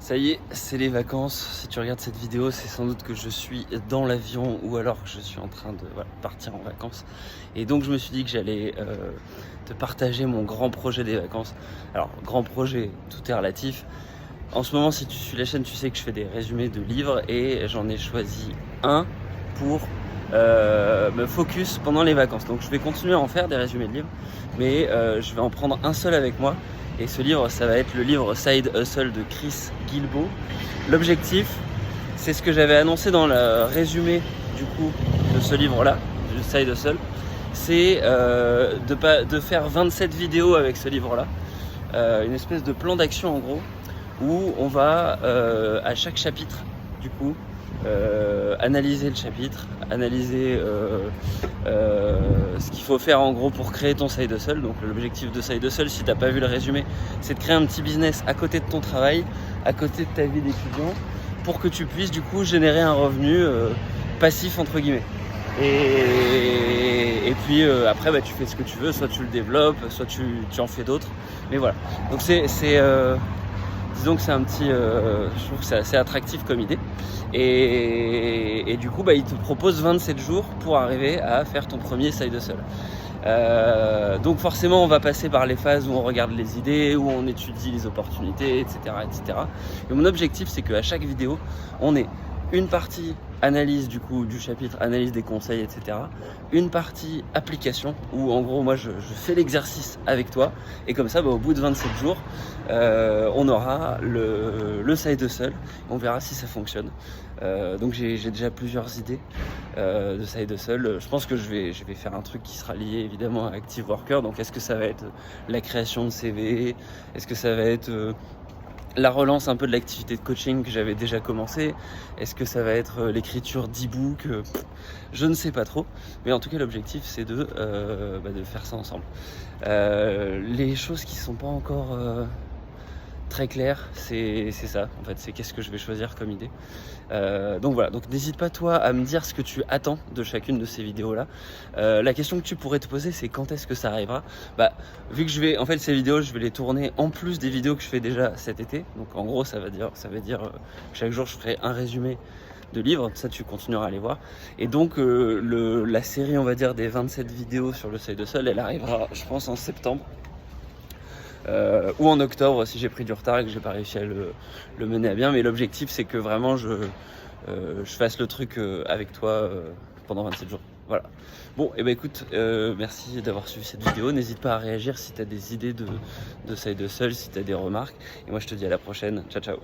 Ça y est, c'est les vacances. Si tu regardes cette vidéo, c'est sans doute que je suis dans l'avion ou alors que je suis en train de partir en vacances. Et donc je me suis dit que j'allais te partager mon grand projet des vacances. Alors, grand projet, tout est relatif. En ce moment, si tu suis la chaîne, tu sais que je fais des résumés de livres et j'en ai choisi un pour me focus pendant les vacances. Donc je vais continuer à en faire des résumés de livres, mais je vais en prendre un seul avec moi. Et ce livre, ça va être le livre Side Hustle de Chris Guillebeau. L'objectif, c'est ce que j'avais annoncé dans le résumé du coup de ce livre-là, de Side Hustle, c'est de faire 27 vidéos avec ce livre-là, une espèce de plan d'action en gros, où on va à chaque chapitre du coup analyser le chapitre, analyser ce qu'il faut faire en gros pour créer ton side hustle. Donc l'objectif de side hustle, si t'as pas vu le résumé, c'est de créer un petit business à côté de ton travail, à côté de ta vie d'étudiant, pour que tu puisses du coup générer un revenu passif entre guillemets. Et puis après tu fais ce que tu veux, soit tu le développes, soit tu en fais d'autres. Mais voilà. Donc disons que c'est un petit, je trouve que c'est assez attractif comme idée. Et du coup, il te propose 27 jours pour arriver à faire ton premier side hustle. Donc forcément, on va passer par les phases où on regarde les idées, où on étudie les opportunités, etc., etc. Et mon objectif, c'est qu'à chaque vidéo, on ait une partie analyse du coup du chapitre, analyse des conseils, etc. Une partie application où en gros moi je fais l'exercice avec toi et comme ça au bout de 27 jours on aura le side hustle, on verra si ça fonctionne. Donc j'ai déjà plusieurs idées de side hustle. Je pense que je vais faire un truc qui sera lié évidemment à Active Worker. Donc est-ce que ça va être la création de CV? Est-ce que ça va être la relance un peu de l'activité de coaching que j'avais déjà commencé? Est-ce que ça va être l'écriture d'e-book? Je ne sais pas trop, mais en tout cas l'objectif c'est de faire ça ensemble. Les choses qui sont pas encore très claires, c'est ça en fait, c'est qu'est-ce que je vais choisir comme idée. Donc voilà, donc n'hésite pas toi à me dire ce que tu attends de chacune de ces vidéos là. La question que tu pourrais te poser, c'est quand est-ce que ça arrivera? Vu que en fait ces vidéos je vais les tourner en plus des vidéos que je fais déjà cet été, donc en gros ça veut dire chaque jour je ferai un résumé de livres, ça tu continueras à les voir. Et donc la série on va dire des 27 vidéos sur le side hustle, elle arrivera je pense en septembre. Ou en octobre si j'ai pris du retard et que j'ai pas réussi à le mener à bien, mais l'objectif c'est que vraiment je fasse le truc avec toi pendant 27 jours. Voilà. Bon, et écoute, merci d'avoir suivi cette vidéo. N'hésite pas à réagir si tu as des idées de side hustle, si tu as des remarques. Et moi je te dis à la prochaine. Ciao ciao.